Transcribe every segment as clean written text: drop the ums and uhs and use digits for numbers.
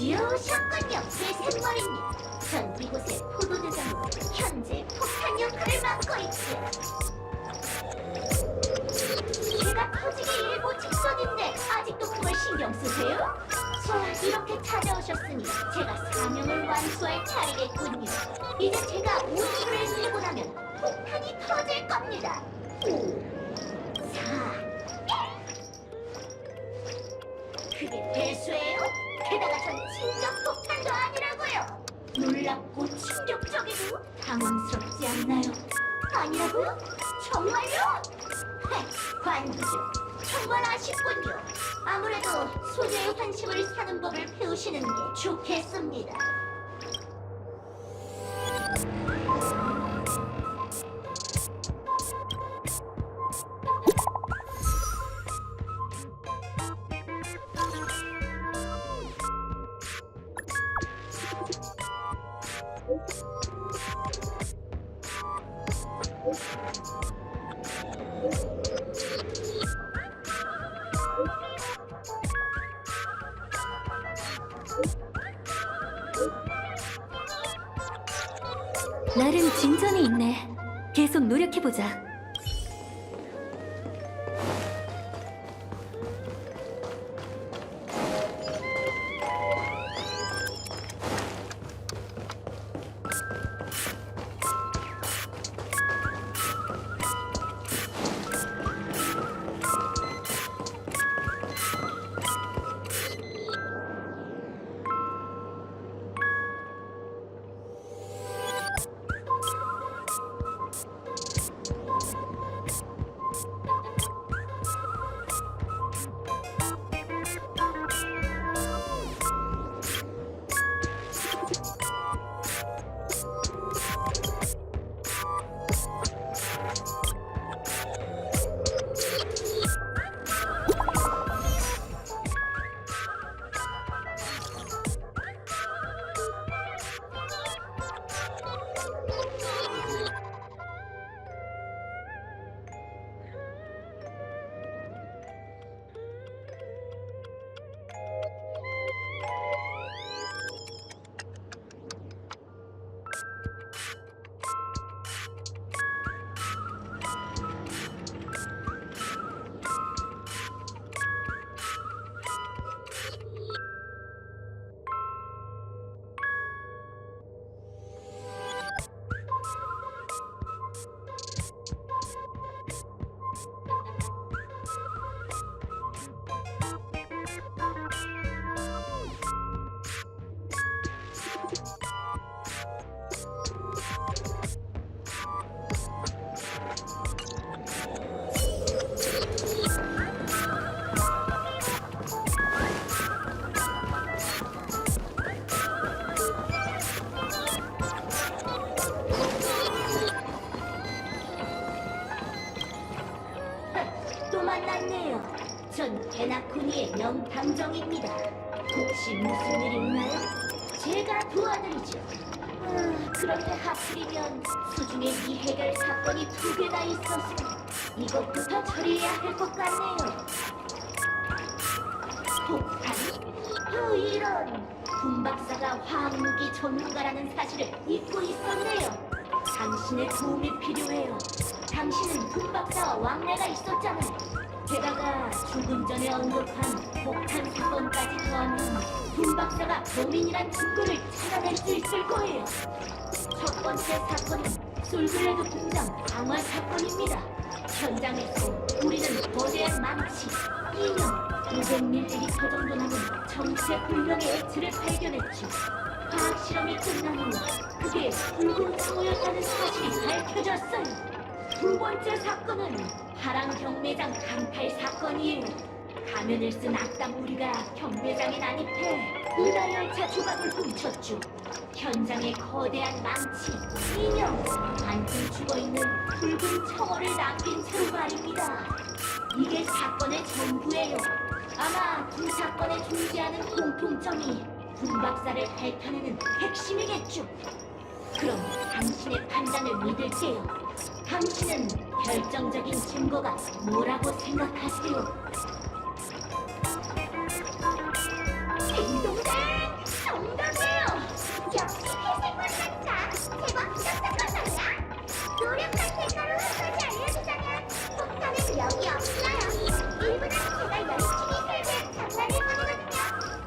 귀여우셨군요, 제 샘머리님. 전 이곳의 포도대장으로 현재 폭탄 역할을 맡고 있죠. 제가 터지기 일보 직전인데 아직도 그걸 신경 쓰세요? 자, 이렇게 찾아오셨으니 제가 사명을 완수할 차례겠군요. 이제 제가 우주를 밀고 나면 폭탄이 터질 겁니다. 5, 4, 1. 그게 대수예요? 게다가 전 진정 폭탄도 아니라고요. 놀랍고 충격적이고 당황스럽지 않나요? 아니라고요? 정말요? 관두죠. 정말 아쉽군요. 아무래도 소녀의 환심을 사는 법을 배우시는 게 좋겠습니다. 나름 진전이 있네. 계속 노력해보자. 또 만났네요. 전 베나코니의 명탐정입니다. 혹시 무슨 일 있나요? 제가 도와드리죠. 그런데 하필이면 수중에 미해결 사건이 2개나 있어서 이것부터 처리해야 할 것 같네요. 폭탄? 이런! 군박사가 화학무기 전문가라는 사실을 잊고 있었네요. 당신의 도움이 필요해요. 당신은 군박사와 왕래가 있었잖아요. 게다가 조금 전에 언급한 폭탄 사건까지 더하면 군박사가 범인이란 증거를 찾아낼 수 있을 거예요. 첫 번째 사건은 솔그레드 공장 방화 사건입니다. 현장에서 우리는 거대한 망치, 인형, 500ml 정도 남은 정체불명의 액체를 발견했죠. 화학 실험이 끝난 후 그게 붉은 창호였다는 사실이 밝혀졌어요. 두 번째 사건은 하랑 경매장 강탈 사건이에요. 가면을 쓴 악당 무리가 경매장에 난입해 은하열차 조각을 훔쳤죠. 현장에 거대한 망치, 인형, 반쯤 죽어있는 붉은 청어를 남긴 채로 말입니다. 이게 사건의 전부예요. 아마 두 사건에 존재하는 공통점이 군박사를 핥아내는 핵심이겠죠. 그럼 당신의 판단을 믿을게요. 당신은 결정적인 증거가 뭐라고 생각하세요? 딩동댕! 여기 없어요. 1분 안에 제가 열심히 살면 장난일 뿐이거든요.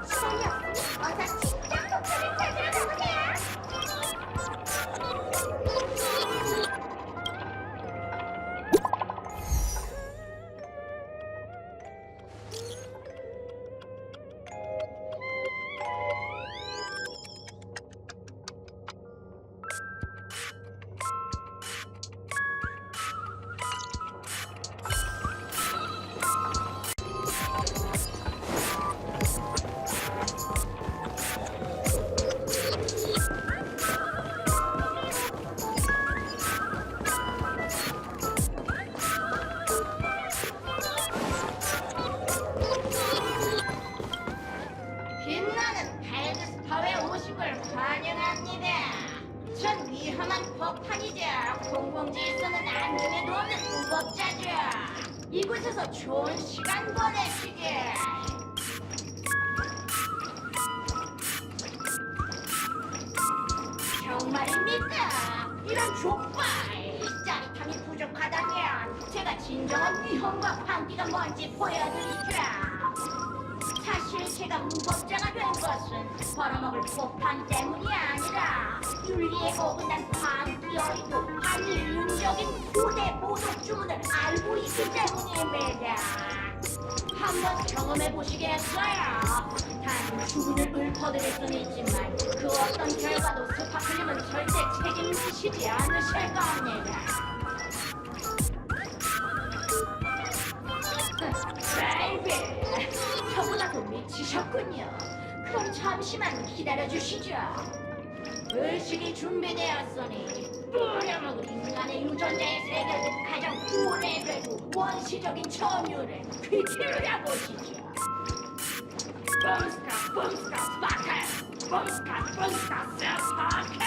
시간이 없으니 어서 진짜 폭탄을 찾으러 가보세요. 빛나는 헬드스타에 오신 걸 환영합니다. 전 위험한 폭탄이자 공공질서는 안중에도 없는 무법자죠. 이곳에서 좋은 시간 보내시게. 정말입니까? 이런 족발! 짜릿함이 부족하다면 제가 진정한 위험과 방귀가 뭔지 보여드리죠. 사실 제가 무법자가 된 것은 벌어먹을 폭탄 때문이 아니라 윤리에 어긋난 광기어리고 반인륜적인 고대 모독 주문을 알고 있기 때문입니다. 한번 경험해 보시겠어요? 단 주문을 읊어드릴 수는 있지만 그 어떤 결과도 스파클님은 절대 책임지시지 않으실 겁니다. 베이비, 저보다도 미치셨군요. 그럼 잠시만 기다려주시죠. 의식이 준비되었으니 뿌려먹은 인간의 유전자의 세계를 가장 오래되고 원시적인 점유를 퀴즈를 보시죠. 봄스카 봄스카 스파클 봄스카 봄스카 스파클.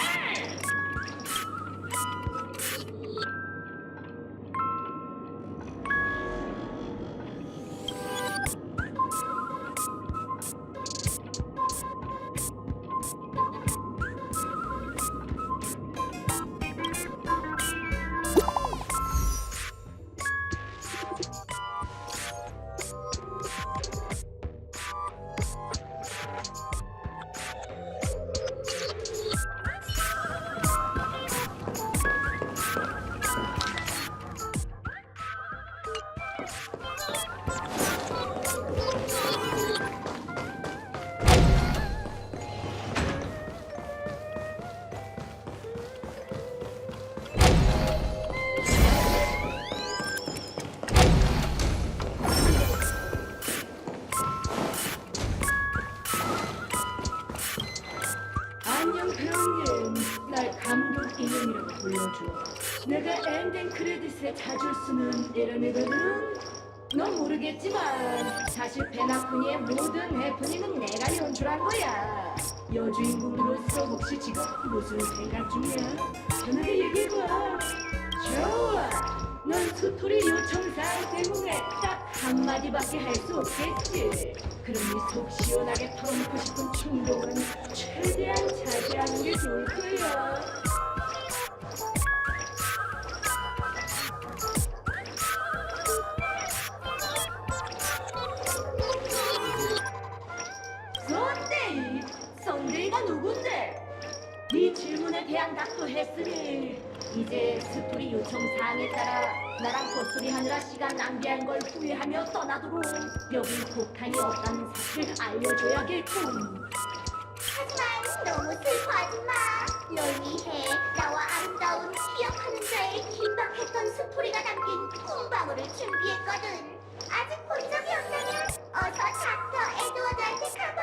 안녕 배우님, 날 감독 이름이라고 불러줘. 내가 엔딩 크레딧에 자주 쓰는 이름이거든. 넌 모르겠지만 사실 베나쿠니의 모든 해프닝은 내가 연출한 거야. 여주인공으로서 혹시 지금 무슨 생각 중이야? 편하게 얘기해봐. 좋아, 넌 스토리 요청사항 때문에 딱 한마디밖에 할 수 없겠지. 그러니 속 시원하게 털어놓고 싶은 충동은 최대한 자제하는 게 좋을 거야. 선데이? 선데이가 누군데? 네 질문에 대한 답도 했으니 이제 스토리 요청 사항에 따라 나랑 헛소리 하느라 시간 낭비한 걸 후회하며 떠나도록 여기 폭탄이 없다는 사실을 알려줘야겠군. 하지만 너무 슬퍼하지 마. 널 위해 나와 아름다운 기억하는 자의 긴박했던 스토리가 담긴 꿈방울을 준비했거든. 아직 본 적이 없다면 어서 닥터 에드워드한테 가봐.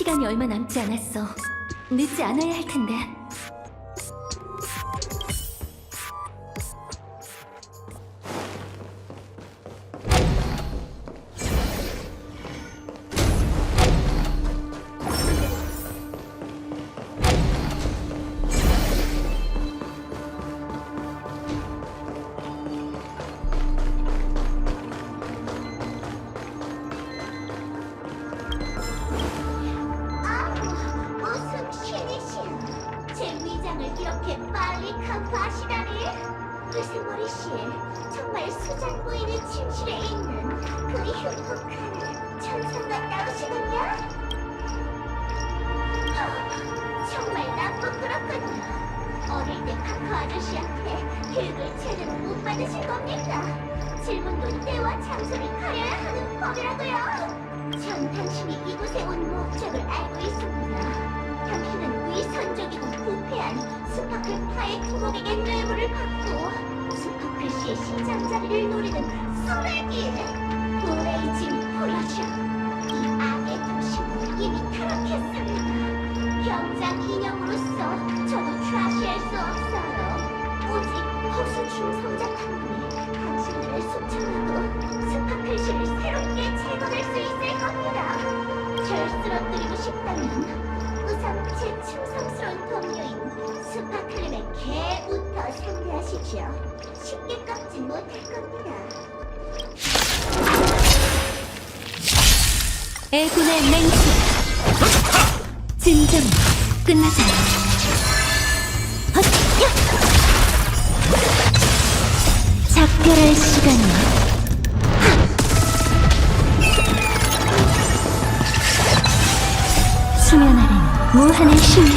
시간이 얼마 남지 않았어. 늦지 않아야 할 텐데. 무슨 신이시여. 제 위장을 이렇게 빨리 간파하시다니. 회색머리 씨, 정말 수잔 부인의 침실에 있는 그 흉폭한 천사가 나오시군요. 정말 나쁜 그렇군요. 어릴 때 카카 아저씨한테 교육을 제대로 못 받으신 겁니까? 질문도 때와 장소를 가려야 하는 법이라고요. 전 당신이 이곳에 온 목적을 알고 있습니다. 당신은 위선적이고 부패한 스파클파의 두목에게 뇌물을 받고 스파클 씨의 시장 자리를 노리는 쓰레기 브레이징 프로죠. 이 악의 도심을 이미 타락했습니다. 병장 인형으로서 저도 좌시할 수 없어요. 오직 허수 충성자 한 분이 당신들을 숙청하고 스파클 씨를 새롭게 제거할 수 있을 겁니다. 절 쓰러뜨리고 싶다면 우선 제 충성스러운 동료인 스파클림의 개부터 상대하십시오. 쉽게 꺾진 못할 겁니다. 애군의 맹세. 진정 끝나자. 헛야! 작별할 시간이야. 수면 아래는 무한의 신념.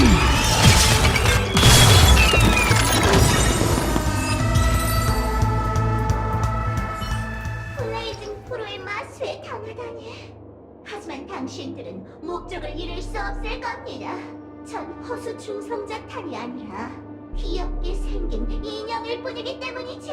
블레이징 프로의 마수에 당하다니. 하지만 당신들은 목적을 이룰 수 없을 겁니다. 전 허수 충성자 탄이 아니라 귀엽게 생긴 인형일 뿐이기 때문이죠.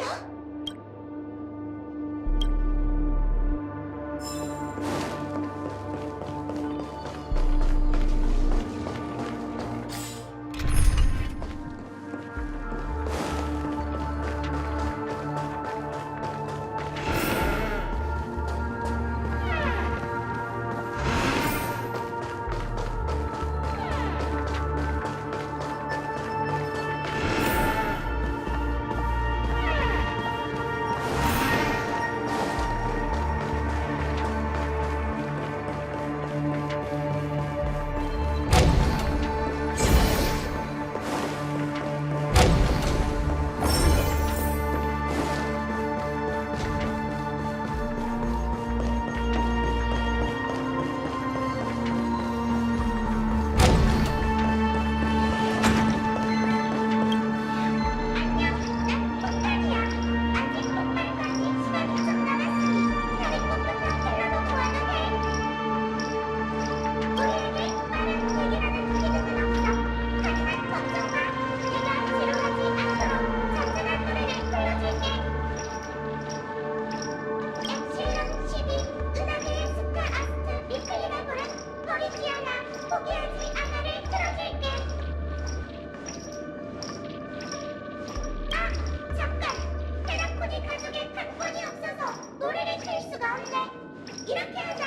이렇게 하자.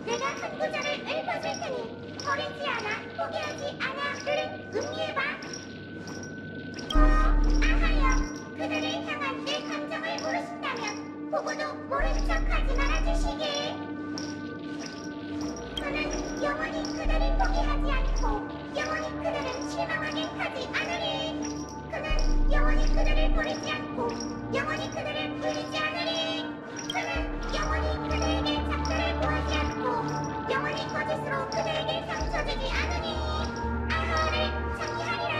내가 한 구절을 읊어줄 테니 버리지 않아, 포기하지 않아를 음미해봐. 아하여, 그들을 향한 내 감정을 모르신다면 보고도 모른 척하지 말아주시길. 저는 영원히 그들을 포기하지 않고 영원히 그들은 실망하게 하지 않으리. 그는 영원히 그들을 버리지 않고 영원히 그들을 버리지 않으리. 그는 영원히 그들에게 작별을 구하지 않고 영원히 거짓으로 그들에게 상처 주지 않으니 아하를 정의하리라.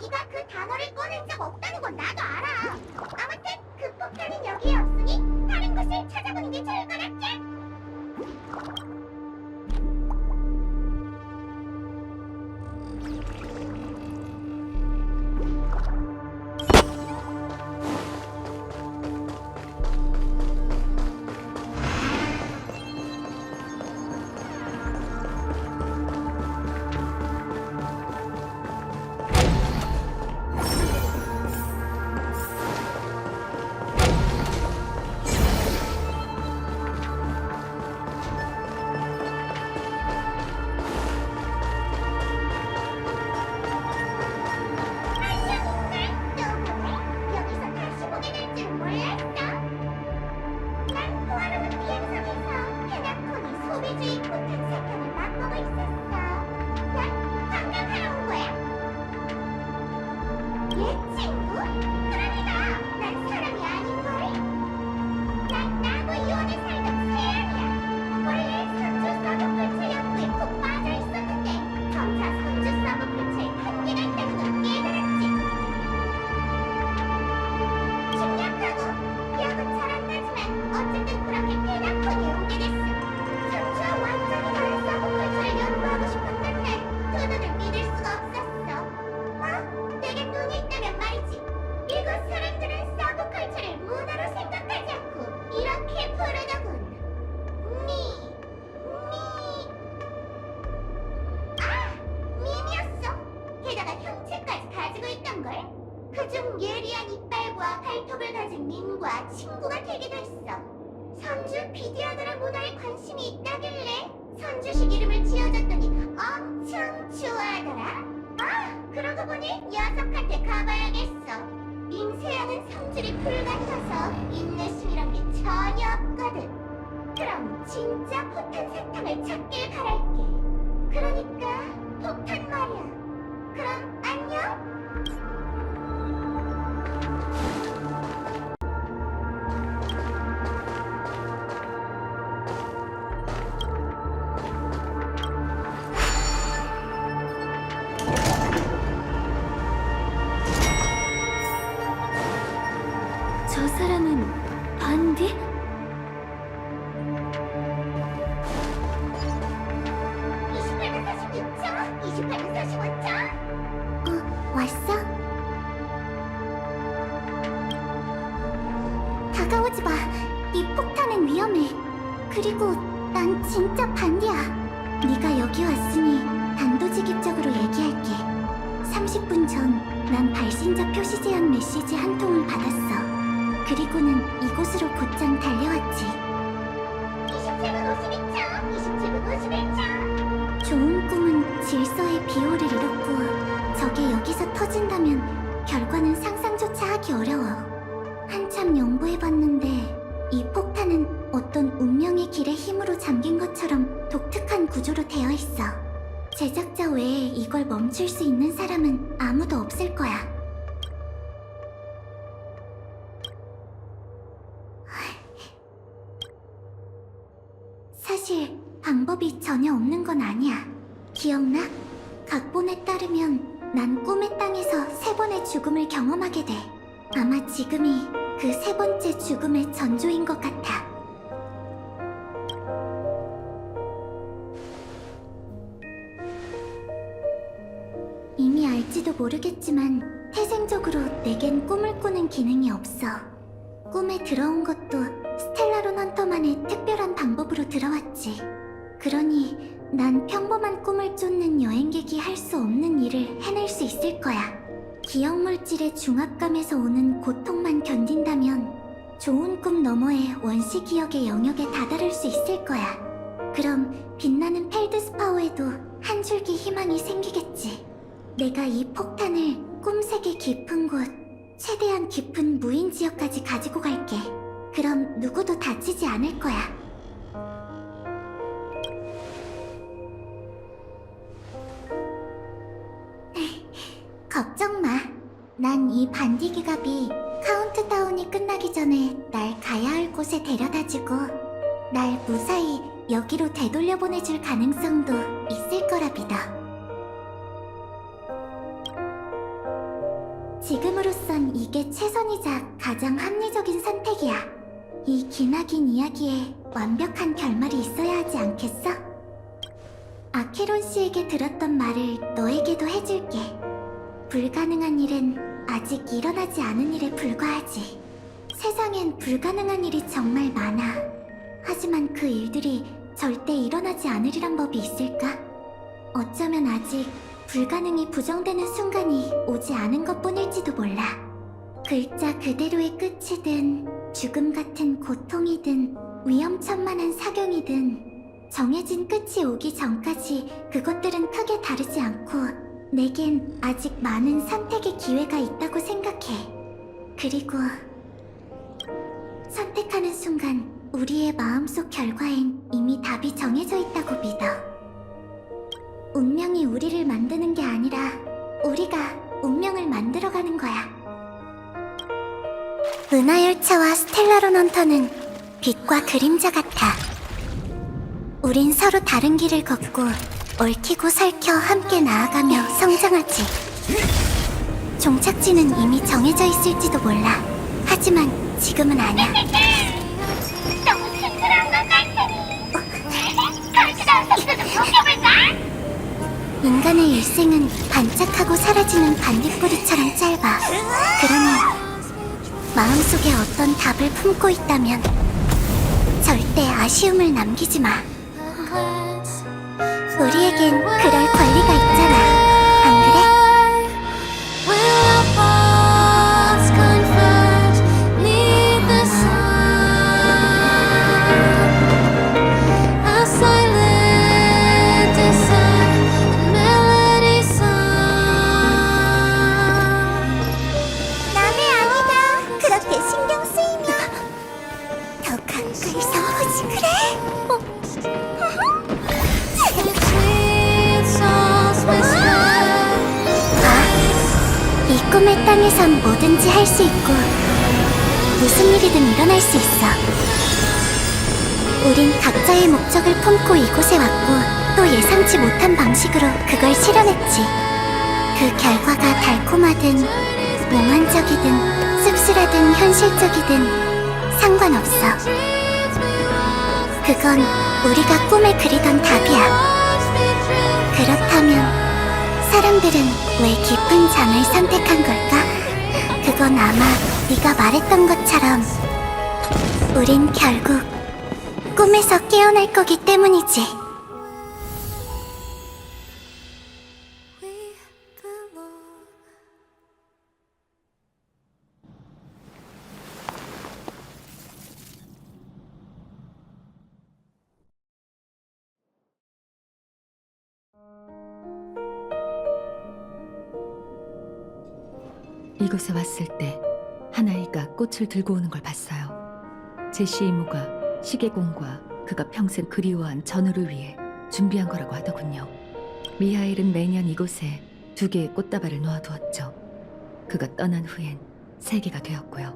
네가 그 단어를 꺼낸 적 없다는 건 나도 알아. 아무튼 그 폭탄은 여기에 없으니 다른 곳을 찾아보는 게 좋을 것 같지? 그중 예리한 이빨과 발톱을 가진 민과 친구가 되기도 했어. 선주 비디아드라 문화에 관심이 있다길래 선주식 이름을 지어줬더니 엄청 좋아하더라. 아, 그러고 보니 녀석한테 가봐야겠어. 민세양은 성질이 불같아서 인내심이란 게 전혀 없거든. 그럼 진짜 포탄 사탕을 찾길 바랄게. 그러니까 폭탄 말이야. 그럼 안녕? 저 사람은 반디? 28분 46초, 28분 45초. 왔어? 다가오지 마. 이 폭탄은 위험해. 그리고 난 진짜 반디야. 네가 여기 왔으니 단도직입적으로 얘기할게. 30분 전 난 발신자 표시 제한 메시지 한 통을 받았어. 그리고는 이곳으로 곧장 달려왔지. 27분 52초, 27분 51초. 좋은 꿈은 질서의 비호를 잃었고 저게 여기서 터진다면 결과는 상상조차 하기 어려워. 한참 연구해봤는데 이 폭탄은 어떤 운명의 길의 힘으로 잠긴 것처럼 독특한 구조로 되어 있어. 제작자 외에 이걸 멈출 수 있는 사람은 아무도 없을 거야. 사실 방법이 전혀 없는 건 아니야. 기억나? 각본에 따르면 난 꿈의 땅에서 3번의 죽음을 경험하게 돼. 아마 지금이 그 3번째 죽음의 전조인 것 같아. 이미 알지도 모르겠지만 태생적으로 내겐 꿈을 꾸는 기능이 없어. 꿈에 들어온 것도 스텔라론 헌터만의 특별한 방법으로 들어왔지. 그러니 난 평범한 꿈을 쫓는 여행객이 할 수 없는 일을 해낼 수 있어. 있을 거야. 기억물질의 중압감에서 오는 고통만 견딘다면 좋은 꿈 너머의 원시 기억의 영역에 다다를 수 있을 거야. 그럼 빛나는 펠드스파워에도 한 줄기 희망이 생기겠지. 내가 이 폭탄을 꿈세계 깊은 곳, 최대한 깊은 무인 지역까지 가지고 갈게. 그럼 누구도 다치지 않을 거야. 걱정 마. 난 이 반디 기갑이 카운트다운이 끝나기 전에 날 가야 할 곳에 데려다주고 날 무사히 여기로 되돌려 보내줄 가능성도 있을 거라 믿어. 지금으로선 이게 최선이자 가장 합리적인 선택이야. 이 기나긴 이야기에 완벽한 결말이 있어야 하지 않겠어? 아케론 씨에게 들었던 말을 너에게도 해줄게. 불가능한 일은 아직 일어나지 않은 일에 불과하지. 세상엔 불가능한 일이 정말 많아. 하지만 그 일들이 절대 일어나지 않으리란 법이 있을까? 어쩌면 아직 불가능이 부정되는 순간이 오지 않은 것뿐일지도 몰라. 글자 그대로의 끝이든 죽음 같은 고통이든 위험천만한 사경이든 정해진 끝이 오기 전까지 그것들은 크게 다르지 않고 내겐 아직 많은 선택의 기회가 있다고 생각해. 그리고 선택하는 순간 우리의 마음속 결과엔 이미 답이 정해져 있다고 믿어. 운명이 우리를 만드는 게 아니라 우리가 운명을 만들어가는 거야. 은하열차와 스텔라론 헌터는 빛과 그림자 같아. 우린 서로 다른 길을 걷고 얽히고 설켜 함께 나아가며 성장하지. 종착지는 이미 정해져 있을지도 몰라. 하지만 지금은 아니야. 너무 씁쓸한 것 같으니 가지나서 좀 녹여볼까? 인간의 일생은 반짝하고 사라지는 반딧불이처럼 짧아. 그러니 마음속에 어떤 답을 품고 있다면 절대 아쉬움을 남기지 마. 우리에겐 그럴 권리가 있잖아. 안 그래? 남의 아니다. 그렇게 신경 쓰이면 더 가까이서 보지 그래? 이 꿈의 땅에선 뭐든지 할 수 있고 무슨 일이든 일어날 수 있어. 우린 각자의 목적을 품고 이곳에 왔고 또 예상치 못한 방식으로 그걸 실현했지. 그 결과가 달콤하든 몽환적이든 씁쓸하든 현실적이든 상관없어. 그건 우리가 꿈에 그리던 답이야. 그렇다면 사람들은 왜 깊은 잠을 선택한 걸까? 그건 아마 네가 말했던 것처럼 우린 결국 꿈에서 깨어날 거기 때문이지. 이곳에 왔을 때 한 아이가 꽃을 들고 오는 걸 봤어요. 제시 이모가 시계공과 그가 평생 그리워한 전우를 위해 준비한 거라고 하더군요. 미하일은 매년 이곳에 2개의 꽃다발을 놓아두었죠. 그가 떠난 후엔 3개가 되었고요.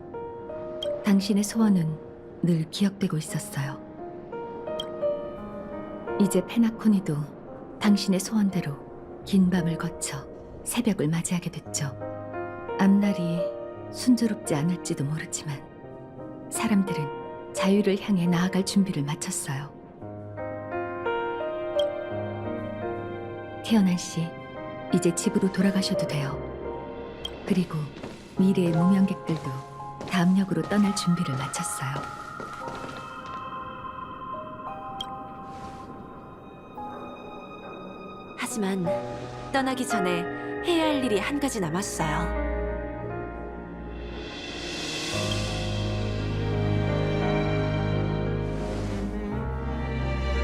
당신의 소원은 늘 기억되고 있었어요. 이제 페나코니도 당신의 소원대로 긴 밤을 거쳐 새벽을 맞이하게 됐죠. 앞날이 순조롭지 않을지도 모르지만 사람들은 자유를 향해 나아갈 준비를 마쳤어요. 태어난 씨, 이제 집으로 돌아가셔도 돼요. 그리고 미래의 무명객들도 다음 역으로 떠날 준비를 마쳤어요. 하지만 떠나기 전에 해야 할 일이 한 가지 남았어요.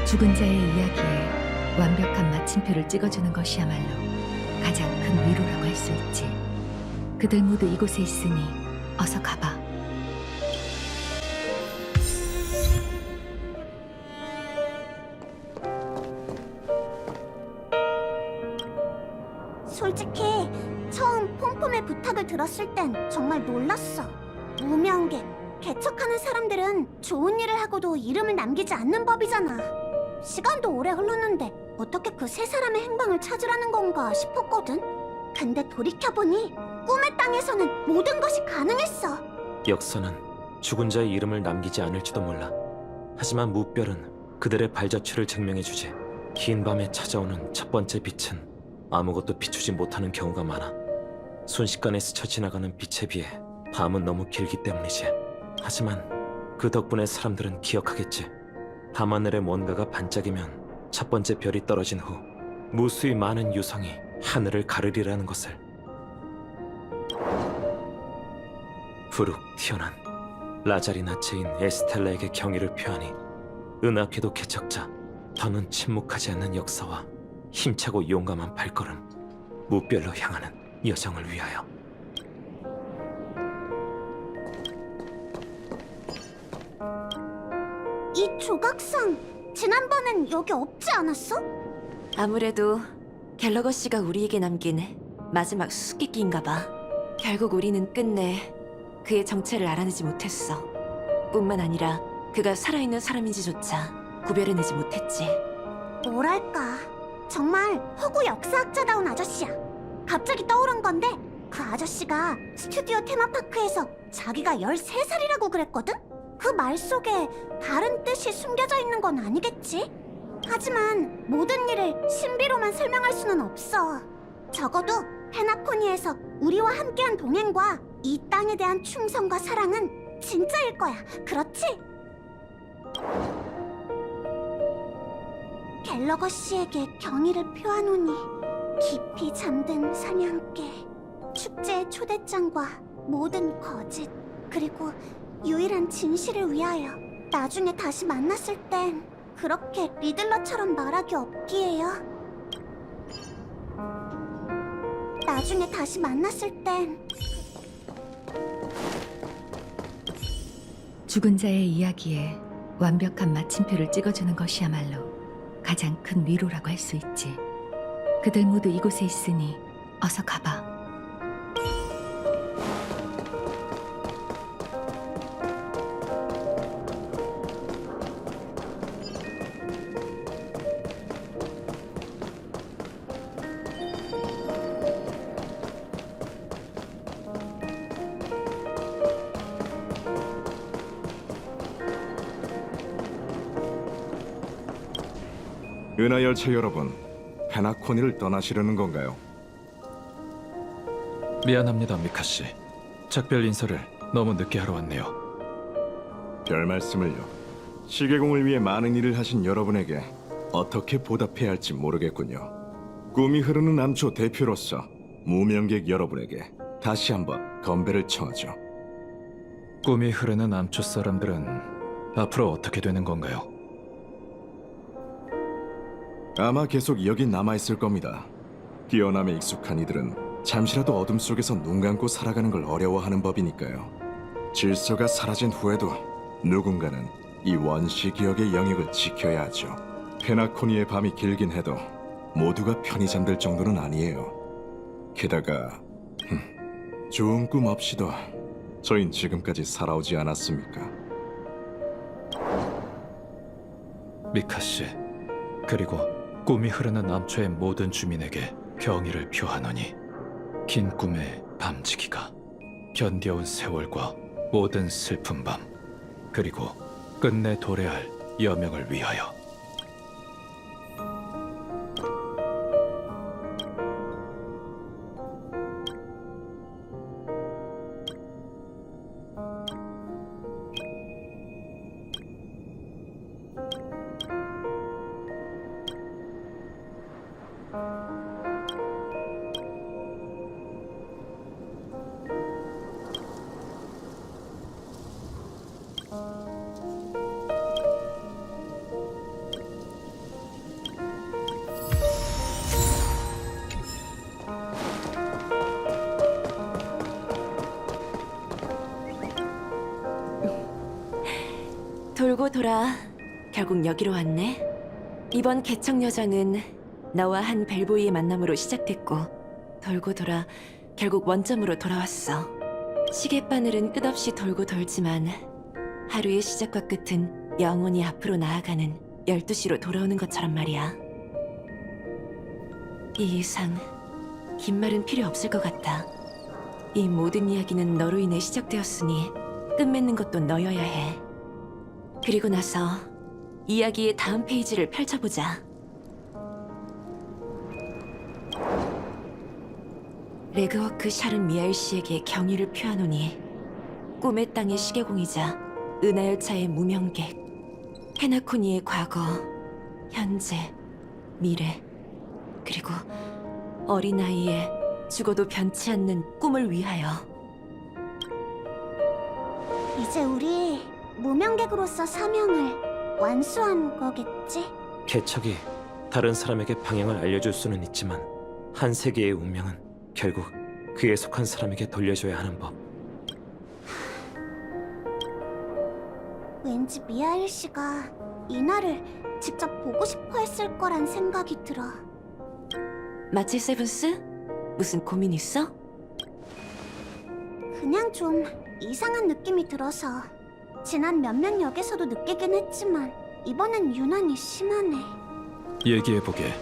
죽은 자의 이야기에 완벽한 마침표를 찍어주는 것이야말로 가장 큰 위로라고 할 수 있지. 그들 모두 이곳에 있으니 어서 가봐. 솔직히 처음 폼폼의 부탁을 들었을 땐 정말 놀랐어. 무명객, 개척하는 사람들은 좋은 일을 하고도 이름을 남기지 않는 법이잖아. 시간도 오래 흘렀는데 어떻게 그 세 사람의 행방을 찾으라는 건가 싶었거든. 근데 돌이켜보니 꿈의 땅에서는 모든 것이 가능했어. 역사는 죽은 자의 이름을 남기지 않을지도 몰라. 하지만 무별은 그들의 발자취를 증명해주지. 긴 밤에 찾아오는 첫 번째 빛은 아무것도 비추지 못하는 경우가 많아. 순식간에 스쳐 지나가는 빛에 비해 밤은 너무 길기 때문이지. 하지만 그 덕분에 사람들은 기억하겠지. 밤하늘에 뭔가가 반짝이면 첫 번째 별이 떨어진 후 무수히 많은 유성이 하늘을 가르리라는 것을. 부룩 튀어난 라자리나 체인 에스텔라에게 경의를 표하니 은하궤도 개척자, 더는 침묵하지 않는 역사와 힘차고 용감한 발걸음, 무별로 향하는 여정을 위하여. 이 조각상 지난번엔 여기 없지 않았어? 아무래도 갤러거 씨가 우리에게 남긴 마지막 수수께끼인가 봐. 결국 우리는 끝내 그의 정체를 알아내지 못했어. 뿐만 아니라 그가 살아있는 사람인지조차 구별해내지 못했지. 뭐랄까, 정말 허구 역사학자다운 아저씨야. 갑자기 떠오른 건데 그 아저씨가 스튜디오 테마파크에서 자기가 13살이라고 그랬거든? 그 말 속에 다른 뜻이 숨겨져 있는 건 아니겠지? 하지만 모든 일을 신비로만 설명할 수는 없어. 적어도 페나코니에서 우리와 함께한 동행과 이 땅에 대한 충성과 사랑은 진짜일 거야. 그렇지? 갤러거 씨에게 경의를 표하노니 깊이 잠든 사냥개, 축제의 초대장과 모든 거짓, 그리고 유일한 진실을 위하여 나중에 다시 만났을 땐 그렇게 리들러처럼 말하기 없기에요. 나중에 다시 만났을 땐 죽은 자의 이야기에 완벽한 마침표를 찍어주는 것이야말로 가장 큰 위로라고 할 수 있지. 그들 모두 이곳에 있으니 어서 가봐. 은하열차 여러분, 페나코니를 떠나시려는 건가요? 미안합니다, 미카씨. 작별 인사를 너무 늦게 하러 왔네요. 별 말씀을요. 시계공을 위해 많은 일을 하신 여러분에게 어떻게 보답해야 할지 모르겠군요. 꿈이 흐르는 암초 대표로서 무명객 여러분에게 다시 한번 건배를 청하죠. 꿈이 흐르는 암초 사람들은 앞으로 어떻게 되는 건가요? 아마 계속 여기 남아있을 겁니다. 뛰어남에 익숙한 이들은 잠시라도 어둠 속에서 눈 감고 살아가는 걸 어려워하는 법이니까요. 질서가 사라진 후에도 누군가는 이 원시 기억의 영역을 지켜야 하죠. 페나코니의 밤이 길긴 해도 모두가 편히 잠들 정도는 아니에요. 게다가 좋은 꿈 없이도 저흰 지금까지 살아오지 않았습니까? 미카씨, 그리고 꿈이 흐르는 암초의 모든 주민에게 경의를 표하노니 긴 꿈의 밤지기가 견뎌온 세월과 모든 슬픈 밤, 그리고 끝내 도래할 여명을 위하여. 돌아 결국 여기로 왔네. 이번 개척 여정은 너와 한 벨보이의 만남으로 시작됐고 돌고 돌아 결국 원점으로 돌아왔어. 시계바늘은 끝없이 돌고 돌지만 하루의 시작과 끝은 영원히 앞으로 나아가는 12시로 돌아오는 것처럼 말이야. 이 이상 긴 말은 필요 없을 것 같아. 이 모든 이야기는 너로 인해 시작되었으니 끝맺는 것도 너여야 해. 그리고 나서 이야기의 다음 페이지를 펼쳐보자. 레그워크 샤른 미하일 씨에게 경의를 표하노니 꿈의 땅의 시계공이자 은하열차의 무명객, 헤나코니의 과거, 현재, 미래, 그리고 어린아이의 죽어도 변치 않는 꿈을 위하여. 이제 우리 무명객으로서 사명을 완수한 거겠지? 개척이 다른 사람에게 방향을 알려줄 수는 있지만 한 세계의 운명은 결국 그에 속한 사람에게 돌려줘야 하는 법. 왠지 미하일 씨가 이날을 직접 보고 싶어 했을 거란 생각이 들어. 마치 세븐스? 무슨 고민 있어? 그냥 좀 이상한 느낌이 들어서 지난 몇몇 역에서도 느끼긴 했지만 이번엔 유난히 심하네. 얘기해보게.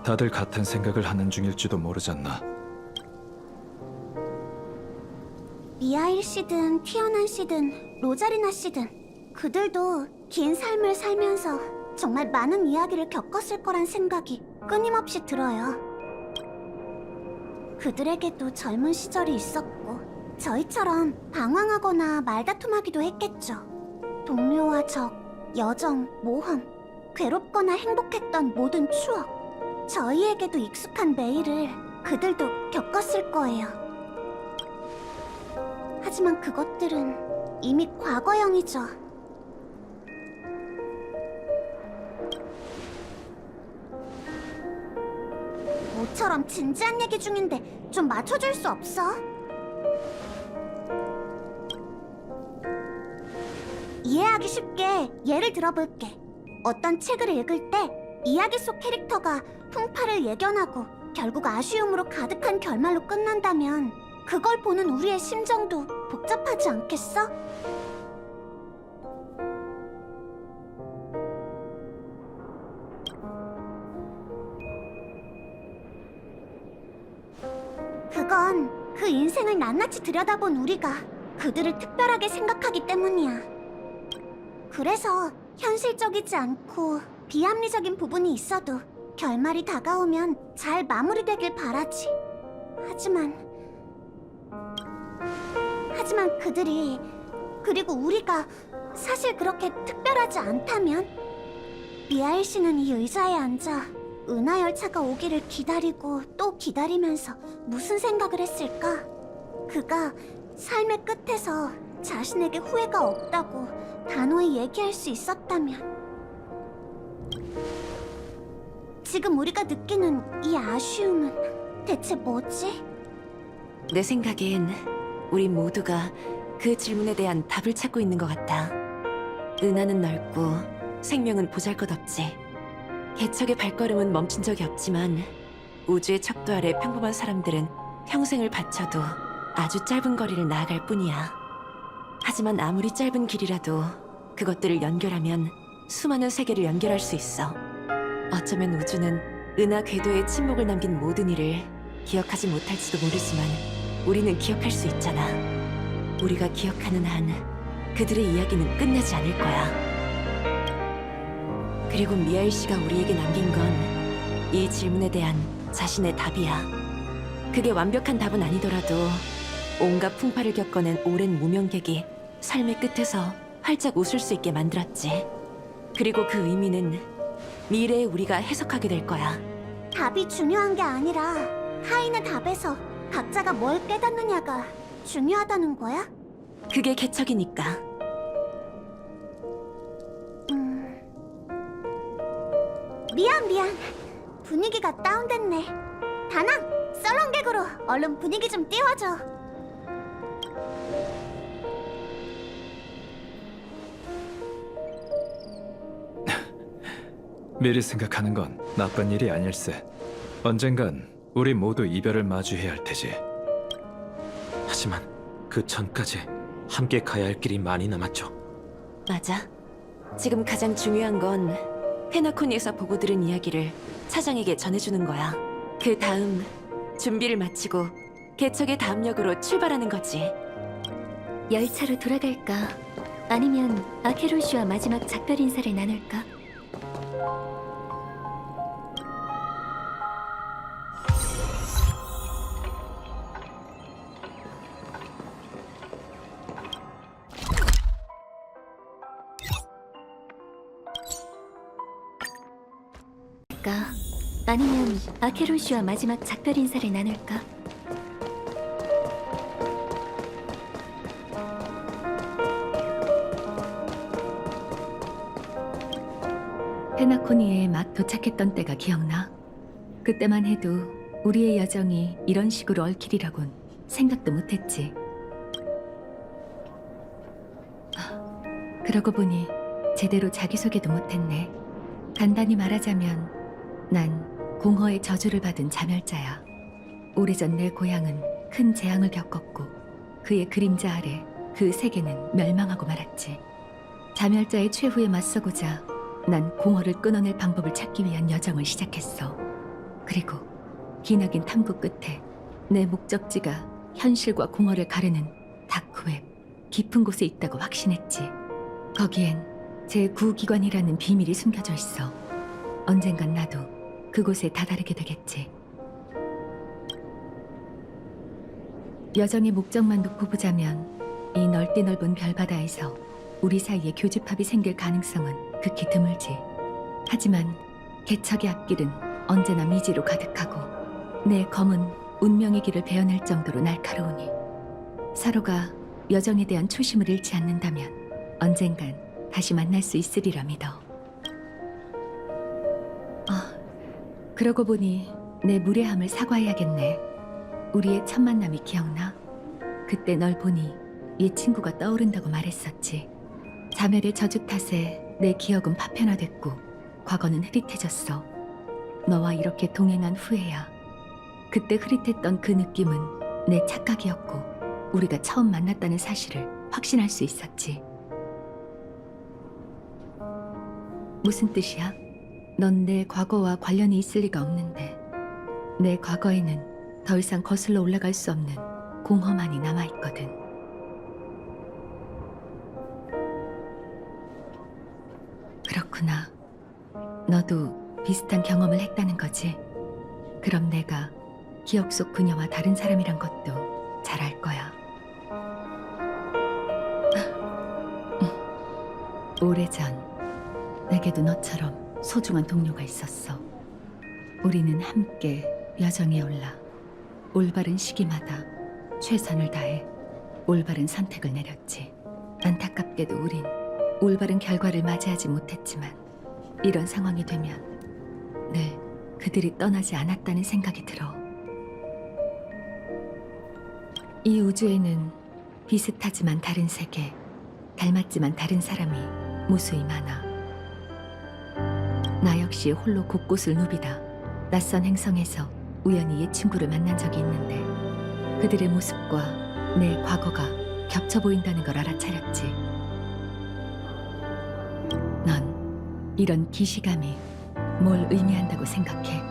다들 같은 생각을 하는 중일지도 모르잖나. 미하일 씨든 티어난 씨든 로자리나 씨든 그들도 긴 삶을 살면서 정말 많은 이야기를 겪었을 거란 생각이 끊임없이 들어요. 그들에게도 젊은 시절이 있었고 저희처럼 방황하거나 말다툼하기도 했겠죠. 동료와 적, 여정, 모험, 괴롭거나 행복했던 모든 추억. 저희에게도 익숙한 매일을 그들도 겪었을 거예요. 하지만 그것들은 이미 과거형이죠. 모처럼 진지한 얘기 중인데 좀 맞춰줄 수 없어? 이해하기 쉽게 예를 들어볼게. 어떤 책을 읽을 때 이야기 속 캐릭터가 풍파를 예견하고 결국 아쉬움으로 가득한 결말로 끝난다면 그걸 보는 우리의 심정도 복잡하지 않겠어? 그건 그 인생을 낱낱이 들여다본 우리가 그들을 특별하게 생각하기 때문이야. 그래서 현실적이지 않고 비합리적인 부분이 있어도 결말이 다가오면 잘 마무리되길 바라지. 하지만 그들이, 그리고 우리가 사실 그렇게 특별하지 않다면? 미하일 씨는 이 의자에 앉아 은하열차가 오기를 기다리고 또 기다리면서 무슨 생각을 했을까? 그가 삶의 끝에서 자신에게 후회가 없다고 단호히 얘기할 수 있었다면, 지금 우리가 느끼는 이 아쉬움은 대체 뭐지? 내 생각엔 우리 모두가 그 질문에 대한 답을 찾고 있는 것 같아. 은하는 넓고 생명은 보잘것없지. 개척의 발걸음은 멈춘 적이 없지만 우주의 척도 아래 평범한 사람들은 평생을 바쳐도 아주 짧은 거리를 나아갈 뿐이야. 하지만 아무리 짧은 길이라도 그것들을 연결하면 수많은 세계를 연결할 수 있어. 어쩌면 우주는 은하 궤도에 침묵을 남긴 모든 일을 기억하지 못할지도 모르지만 우리는 기억할 수 있잖아. 우리가 기억하는 한 그들의 이야기는 끝나지 않을 거야. 그리고 미하일 씨가 우리에게 남긴 건 이 질문에 대한 자신의 답이야. 그게 완벽한 답은 아니더라도 온갖 풍파를 겪어낸 오랜 무명객이 삶의 끝에서 활짝 웃을 수 있게 만들었지. 그리고 그 의미는 미래의 우리가 해석하게 될 거야. 답이 중요한 게 아니라 하인의 답에서 각자가 뭘 깨닫느냐가 중요하다는 거야? 그게 개척이니까. 미안. 분위기가 다운됐네. 다낭, 썰렁객으로 얼른 분위기 좀 띄워줘. 미리 생각하는 건 나쁜 일이 아닐세. 언젠간 우리 모두 이별을 마주해야 할 테지. 하지만 그 전까지 함께 가야 할 길이 많이 남았죠. 맞아. 지금 가장 중요한 건 페나코니에서 보고 들은 이야기를 사장에게 전해주는 거야. 그 다음 준비를 마치고 개척의 다음 역으로 출발하는 거지. 열차로 돌아갈까? 아니면 아케론 씨와 마지막 작별 인사를 나눌까? 아니면 아케론 씨와 마지막 작별 인사를 나눌까? 페나코니에 막 도착했던 때가 기억나? 그때만 해도 우리의 여정이 이런 식으로 얽히리라곤 생각도 못했지. 그러고 보니 제대로 자기소개도 못했네. 간단히 말하자면 난 공허의 저주를 받은 자멸자야. 오래전 내 고향은 큰 재앙을 겪었고 그의 그림자 아래 그 세계는 멸망하고 말았지. 자멸자의 최후에 맞서고자 난 공허를 끊어낼 방법을 찾기 위한 여정을 시작했어. 그리고 기나긴 탐구 끝에 내 목적지가 현실과 공허를 가르는 다크웹 깊은 곳에 있다고 확신했지. 거기엔 제9기관이라는 비밀이 숨겨져 있어. 언젠간 나도 그곳에 다다르게 되겠지. 여정의 목적만 놓고 보자면 이 넓디 넓은 별바다에서 우리 사이에 교집합이 생길 가능성은 극히 드물지. 하지만 개척의 앞길은 언제나 미지로 가득하고 내 검은 운명의 길을 베어낼 정도로 날카로우니 서로가 여정에 대한 초심을 잃지 않는다면 언젠간 다시 만날 수 있으리라 믿어. 그러고 보니 내 무례함을 사과해야겠네. 우리의 첫 만남이 기억나? 그때 널 보니 옛 친구가 떠오른다고 말했었지. 자멸의 저주 탓에 내 기억은 파편화됐고 과거는 흐릿해졌어. 너와 이렇게 동행한 후에야 그때 흐릿했던 그 느낌은 내 착각이었고 우리가 처음 만났다는 사실을 확신할 수 있었지. 무슨 뜻이야? 넌 내 과거와 관련이 있을 리가 없는데 내 과거에는 더 이상 거슬러 올라갈 수 없는 공허만이 남아있거든. 그렇구나. 너도 비슷한 경험을 했다는 거지? 그럼 내가 기억 속 그녀와 다른 사람이란 것도 잘 알 거야. 오래전 내게도 너처럼 소중한 동료가 있었어. 우리는 함께 여정에 올라 올바른 시기마다 최선을 다해 올바른 선택을 내렸지. 안타깝게도 우린 올바른 결과를 맞이하지 못했지만 이런 상황이 되면 늘 그들이 떠나지 않았다는 생각이 들어. 이 우주에는 비슷하지만 다른 세계, 닮았지만 다른 사람이 무수히 많아. 나 역시 홀로 곳곳을 누비다 낯선 행성에서 우연히 옛 친구를 만난 적이 있는데 그들의 모습과 내 과거가 겹쳐 보인다는 걸 알아차렸지. 넌 이런 기시감이 뭘 의미한다고 생각해?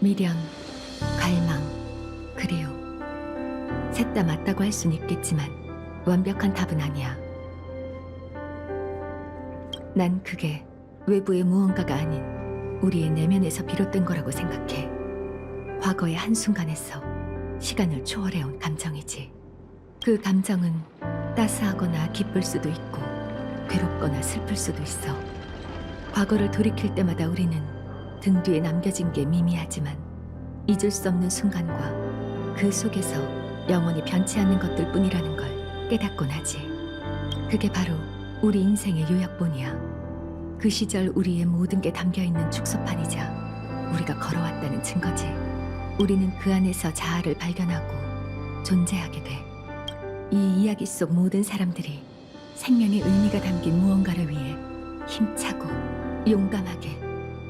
미련, 갈망, 그리움. 셋 다 맞다고 할 순 있겠지만 완벽한 답은 아니야. 난 그게 외부의 무언가가 아닌 우리의 내면에서 비롯된 거라고 생각해. 과거의 한순간에서 시간을 초월해온 감정이지. 그 감정은 따스하거나 기쁠 수도 있고 괴롭거나 슬플 수도 있어. 과거를 돌이킬 때마다 우리는 등 뒤에 남겨진 게 미미하지만 잊을 수 없는 순간과 그 속에서 영원히 변치 않는 것들 뿐이라는 걸 깨닫곤 하지. 그게 바로 우리 인생의 요약본이야. 그 시절 우리의 모든 게 담겨있는 축소판이자 우리가 걸어왔다는 증거지. 우리는 그 안에서 자아를 발견하고 존재하게 돼. 이 이야기 속 모든 사람들이 생명의 의미가 담긴 무언가를 위해 힘차고 용감하게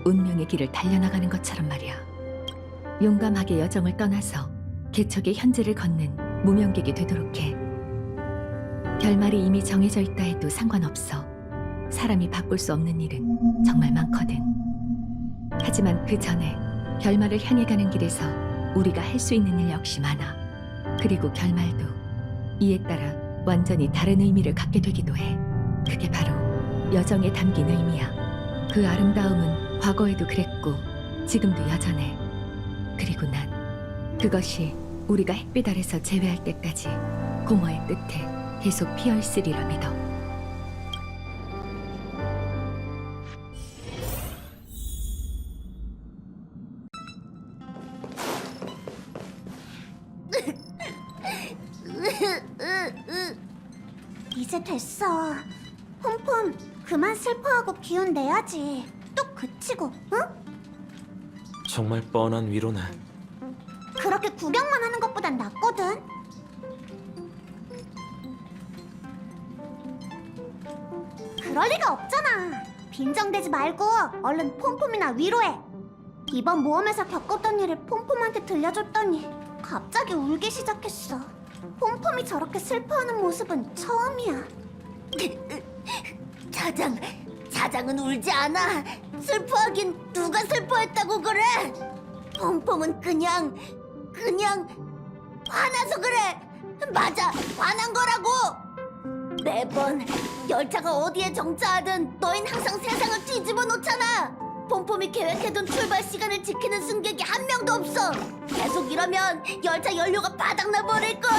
운명의 길을 달려나가는 것처럼 말이야. 용감하게 여정을 떠나서 개척의 현재를 걷는 무명객이 되도록 해. 결말이 이미 정해져 있다 해도 상관없어. 사람이 바꿀 수 없는 일은 정말 많거든. 하지만 그 전에 결말을 향해 가는 길에서 우리가 할 수 있는 일 역시 많아. 그리고 결말도 이에 따라 완전히 다른 의미를 갖게 되기도 해. 그게 바로 여정에 담긴 의미야. 그 아름다움은 과거에도 그랬고 지금도 여전해. 그리고 난 그것이 우리가 햇빛 아래서 재회할 때까지 공허의 끝에 계속 피어있으리라 믿어. 이제 됐어. 폼폼, 그만 슬퍼하고 기운 내야지. 뚝 그치고, 응? 정말 뻔한 위로네. 그렇게 구경만 하는 것보단 낫거든. 그럴 리가 없잖아. 빈정대지 말고 얼른 폼폼이나 위로해. 이번 모험에서 겪었던 일을 폼폼한테 들려줬더니 갑자기 울기 시작했어. 폼폼이 저렇게 슬퍼하는 모습은 처음이야. 자장은 울지 않아. 슬퍼하긴 누가 슬퍼했다고 그래? 폼폼은 그냥 화나서 그래. 맞아, 화난 거라고. 매번 열차가 어디에 정차하든 너흰 항상 세상을 뒤집어 놓잖아. 폼폼이 계획해둔 출발 시간을 지키는 승객이 한 명도 없어. 계속 이러면 열차 연료가 바닥나 버릴걸.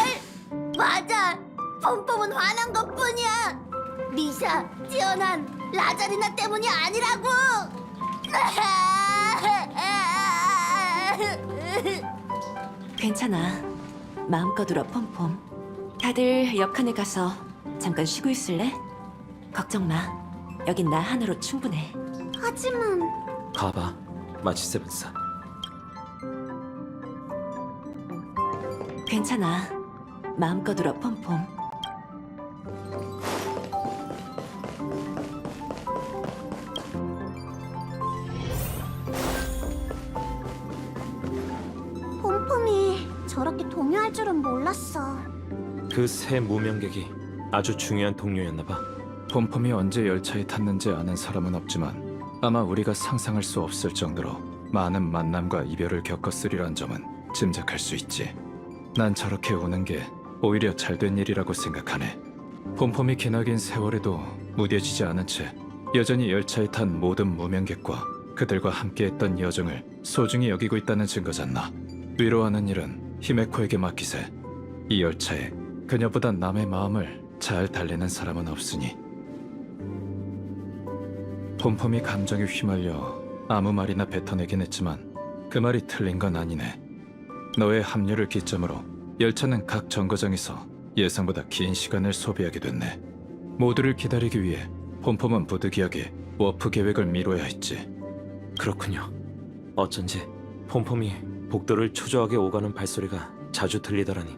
맞아, 폼폼은 화난 것뿐이야. 미샤, 지연한, 라자리나 때문이 아니라고. 괜찮아. 마음껏 울어, 폼폼. 다들 역한에 가서 잠깐 쉬고 있을래? 걱정 마. 여긴 나 하나로 충분해. 하지만 가봐, 마치 세븐사. 괜찮아. 마음껏 울어, 폼폼. 폼폼이 저렇게 동요할 줄은 몰랐어. 그 새 무명객이 아주 중요한 동료였나 봐. 폼폼이 언제 열차에 탔는지 아는 사람은 없지만 아마 우리가 상상할 수 없을 정도로 많은 만남과 이별을 겪었으리란 점은 짐작할 수 있지. 난 저렇게 우는 게 오히려 잘된 일이라고 생각하네. 폼폼이 기나긴 세월에도 무뎌지지 않은 채 여전히 열차에 탄 모든 무명객과 그들과 함께했던 여정을 소중히 여기고 있다는 증거잖아. 위로하는 일은 히메코에게 맡기세. 이 열차에 그녀보다 남의 마음을 잘 달래는 사람은 없으니. 폼폼이 감정에 휘말려 아무 말이나 뱉어내긴 했지만 그 말이 틀린 건 아니네. 너의 합류를 기점으로 열차는 각 정거장에서 예상보다 긴 시간을 소비하게 됐네. 모두를 기다리기 위해 폼폼은 부득이하게 워프 계획을 미뤄야 했지. 그렇군요. 어쩐지 폼폼이 복도를 초조하게 오가는 발소리가 자주 들리더라니.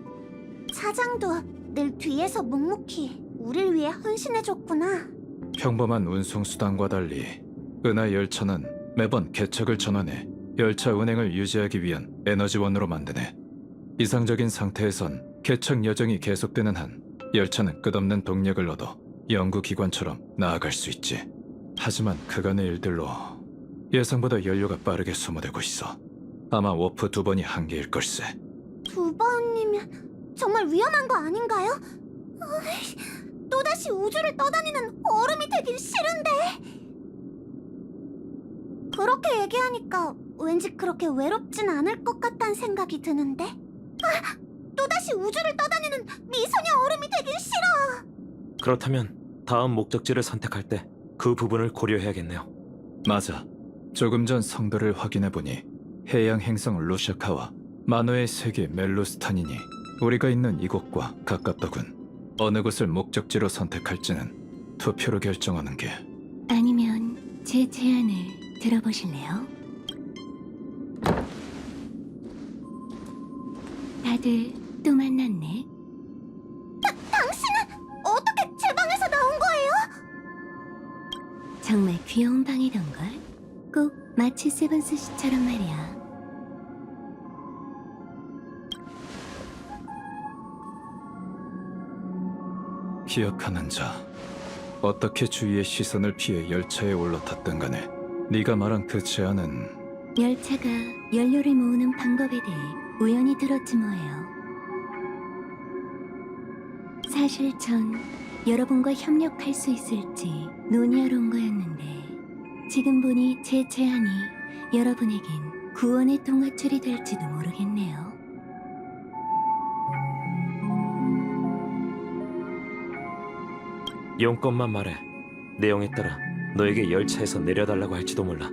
차장도 늘 뒤에서 묵묵히 우릴 위해 헌신해줬구나. 평범한 운송수단과 달리 은하 열차는 매번 개척을 전환해 열차 운행을 유지하기 위한 에너지원으로 만드네. 이상적인 상태에선 개척 여정이 계속되는 한 열차는 끝없는 동력을 얻어 연구기관처럼 나아갈 수 있지. 하지만 그간의 일들로 예상보다 연료가 빠르게 소모되고 있어. 아마 워프 2번이 한계일 걸세. 2번이면 정말 위험한 거 아닌가요? 또다시 우주를 떠다니는 얼음이 되긴 싫은데. 그렇게 얘기하니까 왠지 그렇게 외롭진 않을 것 같다는 생각이 드는데. 또다시 우주를 떠다니는 미소녀 얼음이 되긴 싫어. 그렇다면 다음 목적지를 선택할 때 그 부분을 고려해야겠네요. 맞아. 조금 전 성도를 확인해보니 해양 행성 루샤카와 만호의 세계 멜루스탄이니 우리가 있는 이곳과 가깝더군. 어느 곳을 목적지로 선택할지는 투표로 결정하는 게. 아니면 제 제안을 들어보실래요? 다들 또 만났네. 정말 귀여운 방이던걸? 꼭 마치 세븐스 씨처럼 말이야. 기억하는 자, 어떻게 주위의 시선을 피해 열차에 올라탔든 간에 네가 말한 그 제안은 열차가 연료를 모으는 방법에 대해 우연히 들었지 뭐예요. 사실 전 여러분과 협력할 수 있을지 논의하러 온 거였는데 지금 보니 제 제안이 여러분에겐 구원의 동화줄이 될지도 모르겠네요. 용건만 말해. 내용에 따라 너에게 열차에서 내려달라고 할지도 몰라.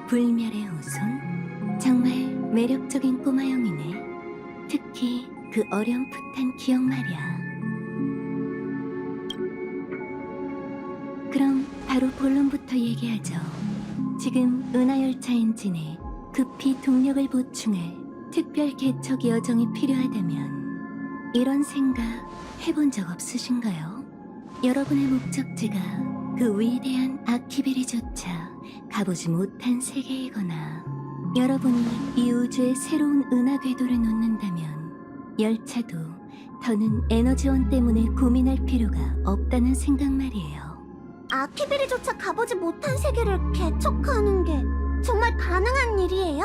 불멸의 후손? 정말 매력적인 꼬마형이네. 특히 그 어렴풋한 기억 말이야. 그럼 바로 본론부터 얘기하죠. 지금 은하열차 엔진에 급히 동력을 보충할 특별 개척 여정이 필요하다면 이런 생각 해본 적 없으신가요? 여러분의 목적지가 그 위대한 아키베리조차 가보지 못한 세계이거나 여러분이 이 우주의 새로운 은하 궤도를 놓는다면 열차도 더는 에너지원 때문에 고민할 필요가 없다는 생각 말이에요. 아키베리조차 가보지 못한 세계를 개척하는 게 정말 가능한 일이에요?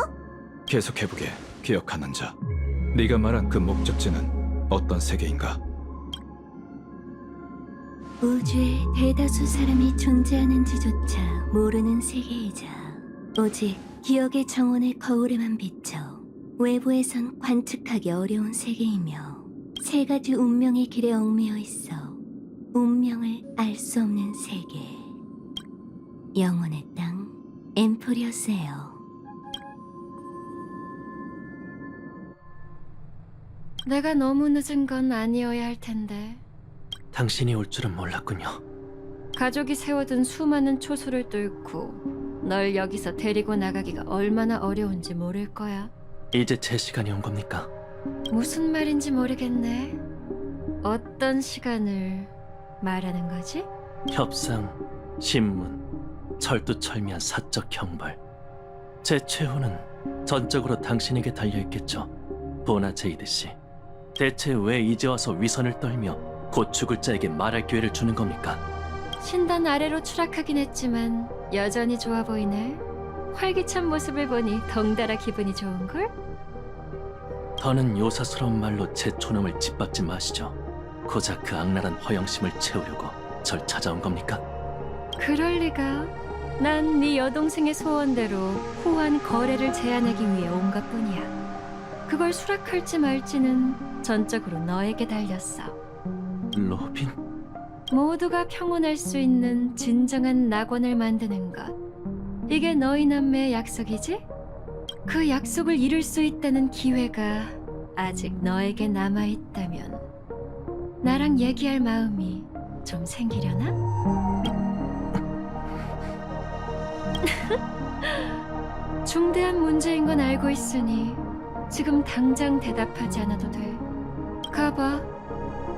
계속해보게. 기억하는 자, 네가 말한 그 목적지는 어떤 세계인가? 우주에 대다수 사람이 존재하는지조차 모르는 세계이자 오직 기억의 정원의 거울에만 비쳐 외부에선 관측하기 어려운 세계이며 세 가지 운명의 길에 얽매여 있어 운명을 알 수 없는 세계. 영혼의 땅 엠포리어스예요. 내가 너무 늦은 건 아니어야 할 텐데. 당신이 올 줄은 몰랐군요. 가족이 세워둔 수많은 초소를 뚫고 널 여기서 데리고 나가기가 얼마나 어려운지 모를 거야. 이제 제 시간이 온 겁니까? 무슨 말인지 모르겠네. 어떤 시간을 말하는 거지? 협상, 신문, 철두철미한 사적 형벌. 제 최후는 전적으로 당신에게 달려있겠죠. 보나 제이드 씨. 대체 왜 이제 와서 위선을 떨며 곧 죽을 자에게 말할 기회를 주는 겁니까? 신단 아래로 추락하긴 했지만 여전히 좋아 보이네. 활기찬 모습을 보니 덩달아 기분이 좋은걸? 더는 요사스러운 말로 제 촌음을 짓밟지 마시죠. 고작 그 악랄한 허영심을 채우려고 절 찾아온 겁니까? 그럴 리가. 난 네 여동생의 소원대로 후한 거래를 제안하기 위해 온 것뿐이야. 그걸 수락할지 말지는 전적으로 너에게 달렸어. 로빈? 모두가 평온할 수 있는 진정한 낙원을 만드는 것. 이게 너희 남매의 약속이지? 그 약속을 이룰 수 있다는 기회가 아직 너에게 남아있다면 나랑 얘기할 마음이 좀 생기려나? 중대한 문제인 건 알고 있으니 지금 당장 대답하지 않아도 돼. 가봐.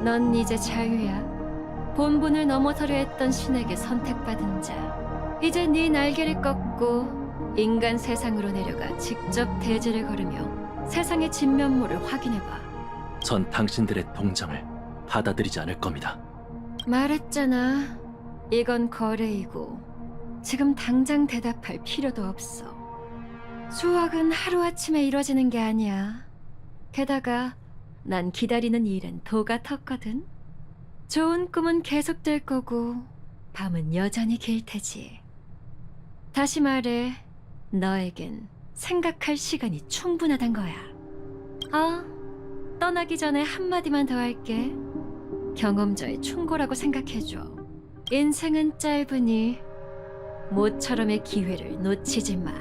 넌 이제 자유야. 본분을 넘어서려 했던 신에게 선택받은 자. 이제 네 날개를 꺾고 인간 세상으로 내려가 직접 대지를 걸으며 세상의 진면모를 확인해봐. 전 당신들의 동정을 받아들이지 않을 겁니다. 말했잖아. 이건 거래이고 지금 당장 대답할 필요도 없어. 수확은 하루아침에 이뤄지는 게 아니야. 게다가 난 기다리는 일은 도가 텄거든. 좋은 꿈은 계속될 거고 밤은 여전히 길 테지. 다시 말해, 너에겐 생각할 시간이 충분하단 거야. 떠나기 전에 한마디만 더 할게. 경험자의 충고라고 생각해줘. 인생은 짧으니 모처럼의 기회를 놓치지 마.